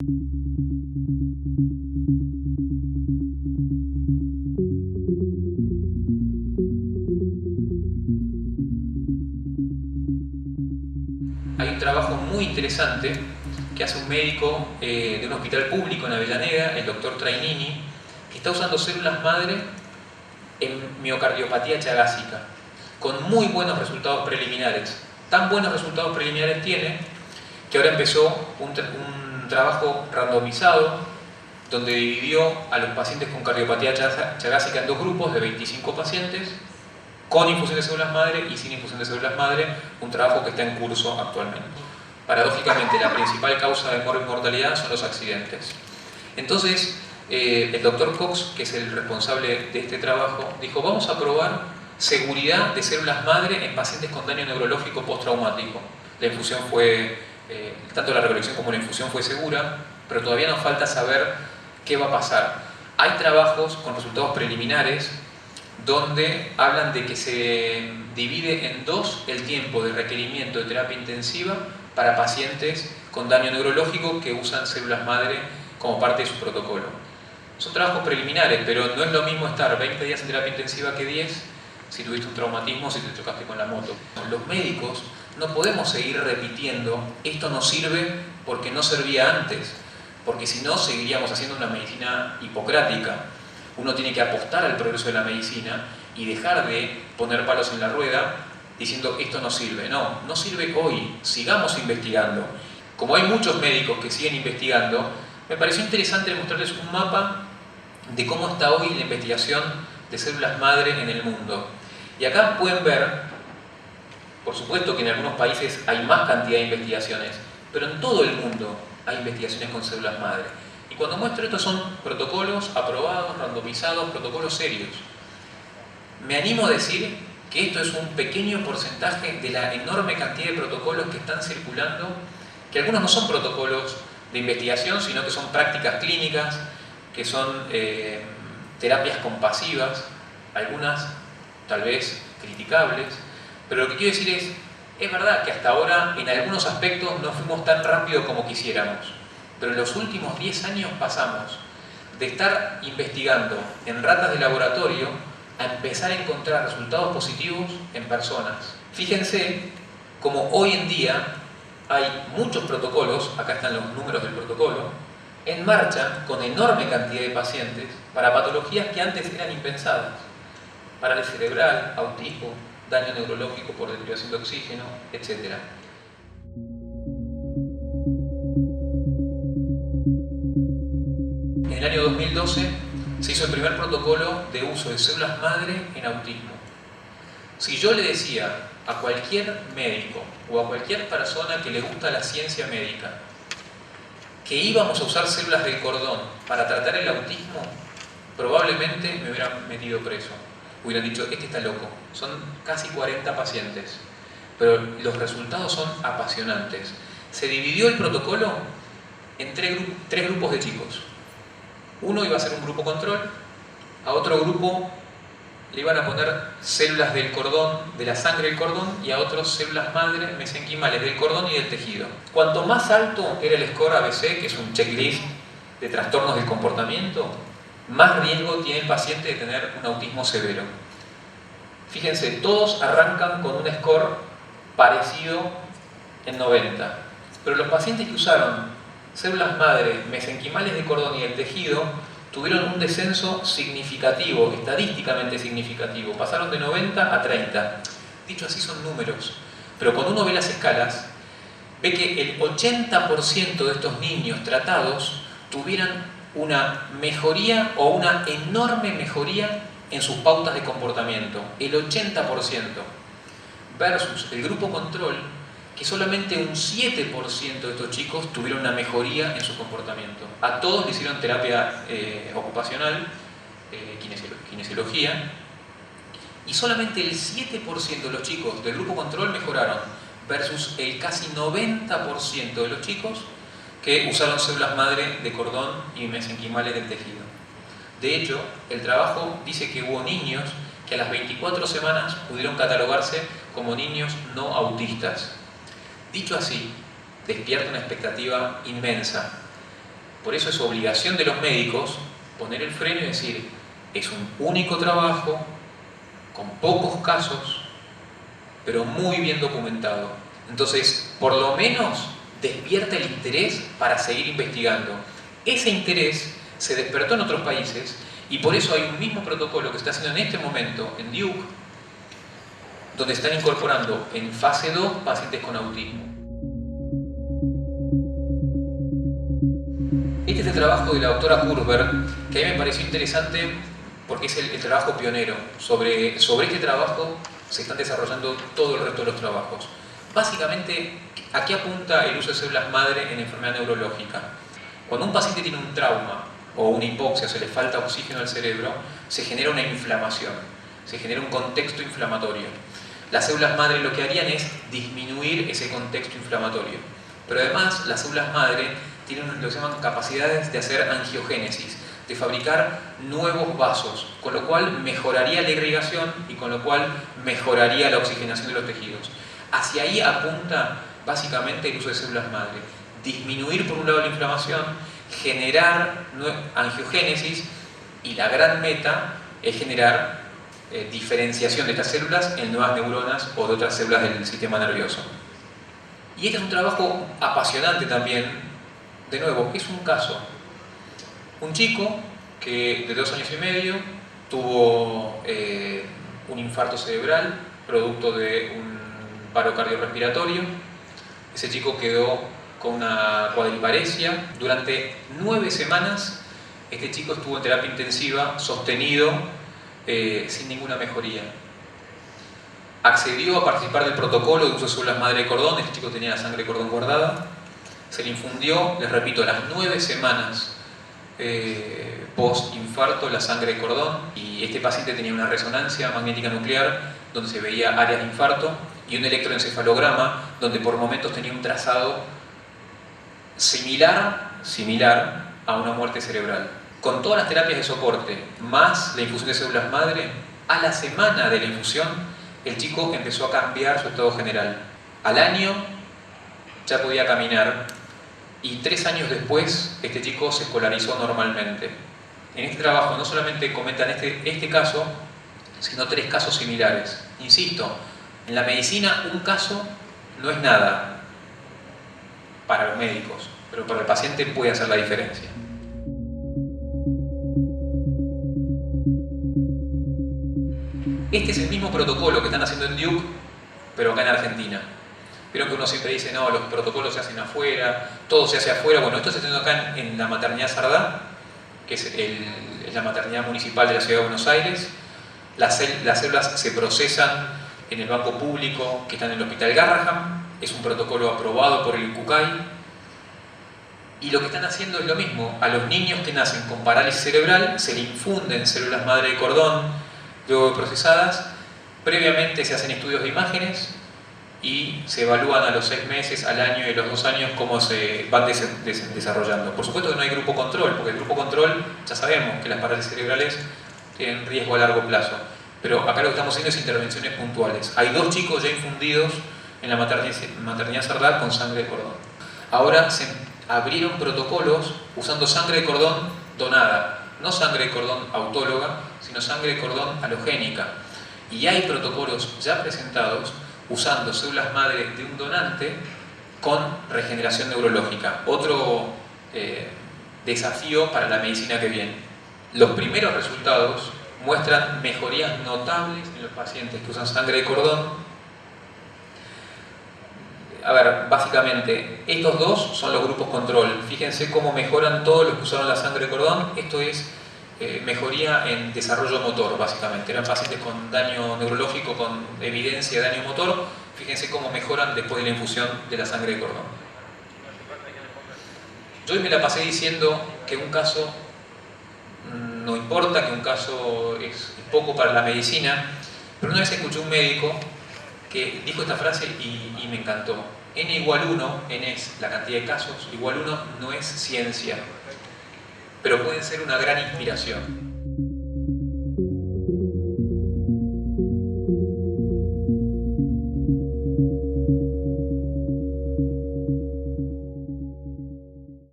Hay un trabajo muy interesante que hace un médico de un hospital público en Avellaneda, el doctor Trainini, que está usando células madre en miocardiopatía chagásica, con muy buenos resultados preliminares. Tan buenos resultados preliminares tiene que ahora empezó un trabajo randomizado donde dividió a los pacientes con cardiopatía chagásica en dos grupos de 25 pacientes, con infusión de células madre y sin infusión de células madre, un trabajo que está en curso actualmente. Paradójicamente, la principal causa de mortalidad son los accidentes. Entonces, el doctor Cox, que es el responsable de este trabajo, dijo: vamos a probar seguridad de células madre en pacientes con daño neurológico postraumático. La infusión fue, tanto la recolección como la infusión fue segura, pero todavía nos falta saber qué va a pasar. Hay trabajos con resultados preliminares donde hablan de que se divide en dos el tiempo de requerimiento de terapia intensiva para pacientes con daño neurológico que usan células madre como parte de su protocolo. Son trabajos preliminares, pero no es lo mismo estar 20 días en terapia intensiva que 10 si tuviste un traumatismo, si te chocaste con la moto. Los médicos no podemos seguir repitiendo esto no sirve porque no servía antes, porque si no seguiríamos haciendo una medicina hipocrática. Uno tiene que apostar al progreso de la medicina y dejar de poner palos en la rueda diciendo esto no sirve. No, no sirve hoy, sigamos investigando. Como hay muchos médicos que siguen investigando, me pareció interesante mostrarles un mapa de cómo está hoy la investigación de células madre en el mundo. Y acá pueden ver, por supuesto que en algunos países hay más cantidad de investigaciones, pero en todo el mundo hay investigaciones con células madre. Y cuando muestro esto son protocolos aprobados, randomizados, protocolos serios. Me animo a decir que esto es un pequeño porcentaje de la enorme cantidad de protocolos que están circulando, que algunos no son protocolos de investigación, sino que son prácticas clínicas, que son terapias compasivas, algunas tal vez criticables, pero lo que quiero decir es verdad que hasta ahora en algunos aspectos no fuimos tan rápido como quisiéramos, pero en los últimos 10 años pasamos de estar investigando en ratas de laboratorio a empezar a encontrar resultados positivos en personas. Fíjense como hoy en día hay muchos protocolos, acá están los números del protocolo, en marcha con enorme cantidad de pacientes para patologías que antes eran impensadas. Parálisis cerebral, autismo, daño neurológico por deprivación de oxígeno, etc. En el año 2012 se hizo el primer protocolo de uso de células madre en autismo. Si yo le decía a cualquier médico o a cualquier persona que le gusta la ciencia médica que íbamos a usar células del cordón para tratar el autismo, probablemente me hubieran metido preso. Hubieran dicho, este está loco. Son casi 40 pacientes, pero los resultados son apasionantes. Se dividió el protocolo en tres grupos de chicos. Uno iba a ser un grupo control, a otro grupo le iban a poner células del cordón, de la sangre del cordón, y a otros células madre mesenquimales del cordón y del tejido. Cuanto más alto era el score ABC, que es un checklist de trastornos del comportamiento, más riesgo tiene el paciente de tener un autismo severo. Fíjense, todos arrancan con un score parecido en 90, pero los pacientes que usaron células madre mesenquimales de cordón y del tejido tuvieron un descenso significativo, estadísticamente significativo, pasaron de 90 a 30. Dicho así son números, pero cuando uno ve las escalas, ve que el 80% de estos niños tratados tuvieran una mejoría o una enorme mejoría en sus pautas de comportamiento, el 80%, versus el grupo control, que solamente un 7% de estos chicos tuvieron una mejoría en su comportamiento. A todos le hicieron terapia ocupacional, kinesiología, y solamente el 7% de los chicos del grupo control mejoraron, versus el casi 90% de los chicos que usaron células madre de cordón y mesenquimales del tejido. De hecho, el trabajo dice que hubo niños que a las 24 semanas pudieron catalogarse como niños no autistas. Dicho así, despierta una expectativa inmensa. Por eso es obligación de los médicos poner el freno y decir, es un único trabajo, con pocos casos, pero muy bien documentado. Entonces, por lo menos, despierta el interés para seguir investigando. Ese interés se despertó en otros países y por eso hay un mismo protocolo que está haciendo en este momento en Duke, donde están incorporando en fase 2 pacientes con autismo. Este es el trabajo de la doctora Kurber, que a mí me pareció interesante porque es el trabajo pionero. Sobre este trabajo se están desarrollando todo el resto de los trabajos. Básicamente, ¿a qué apunta el uso de células madre en enfermedad neurológica? Cuando un paciente tiene un trauma o una hipoxia, o se le falta oxígeno al cerebro, se genera una inflamación, se genera un contexto inflamatorio. Las células madre lo que harían es disminuir ese contexto inflamatorio. Pero además, las células madre tienen lo que se llaman capacidades de hacer angiogénesis, de fabricar nuevos vasos, con lo cual mejoraría la irrigación y con lo cual mejoraría la oxigenación de los tejidos. Hacia ahí apunta básicamente el uso de células madre. Disminuir por un lado la inflamación, generar angiogénesis y la gran meta es generar diferenciación de estas células en nuevas neuronas o de otras células del sistema nervioso. Y este es un trabajo apasionante también. De nuevo, es un caso. Un chico que de 2 años y medio tuvo un infarto cerebral producto de un paro cardiorrespiratorio. Ese chico quedó con una cuadriparesia. Durante 9 semanas este chico estuvo en terapia intensiva, sostenido, sin ninguna mejoría. Accedió a participar del protocolo de uso de células madre de cordón. Este chico tenía la sangre de cordón guardada. Se le infundió, les repito, a las 9 semanas post-infarto la sangre de cordón, y este paciente tenía una resonancia magnética nuclear donde se veía áreas de infarto y un electroencefalograma donde por momentos tenía un trazado similar a una muerte cerebral. Con todas las terapias de soporte, más la infusión de células madre, a la semana de la infusión, el chico empezó a cambiar su estado general. Al año ya podía caminar y 3 años después este chico se escolarizó normalmente. En este trabajo no solamente comentan este caso, sino 3 casos similares. Insisto, en la medicina un caso no es nada para los médicos, pero para el paciente puede hacer la diferencia. Este es el mismo protocolo que están haciendo en Duke, pero acá en Argentina. Vieron que uno siempre dice, no, los protocolos se hacen afuera, todo se hace afuera. Bueno, esto se está haciendo acá en la maternidad Sardá, que es la maternidad municipal de la ciudad de Buenos Aires. Las células se procesan en el banco público que está en el Hospital Garrahan. Es un protocolo aprobado por el CUCAI. Y lo que están haciendo es lo mismo. A los niños que nacen con parálisis cerebral se le infunden células madre de cordón, luego procesadas. Previamente se hacen estudios de imágenes y se evalúan a los 6 meses, al año y a los 2 años cómo se van desarrollando. Por supuesto que no hay grupo control, porque el grupo control ya sabemos que las parálisis cerebrales tienen riesgo a largo plazo. Pero acá lo que estamos haciendo es intervenciones puntuales. Hay 2 chicos ya infundidos en la maternidad Sardá con sangre de cordón. Ahora se abrieron protocolos usando sangre de cordón donada. No sangre de cordón autóloga, sino sangre de cordón halogénica. Y hay protocolos ya presentados usando células madre de un donante con regeneración neurológica. Otro desafío para la medicina que viene. Los primeros resultados muestran mejorías notables en los pacientes que usan sangre de cordón. A ver, básicamente, estos 2 son los grupos control. Fíjense cómo mejoran todos los que usaron la sangre de cordón. Esto es mejoría en desarrollo motor, básicamente. Eran pacientes con daño neurológico, con evidencia de daño motor. Fíjense cómo mejoran después de la infusión de la sangre de cordón. Yo hoy me la pasé diciendo que un caso no importa, que un caso es poco para la medicina, pero una vez escuché un médico que dijo esta frase y me encantó. N igual 1, N es la cantidad de casos, igual 1 no es ciencia, pero pueden ser una gran inspiración.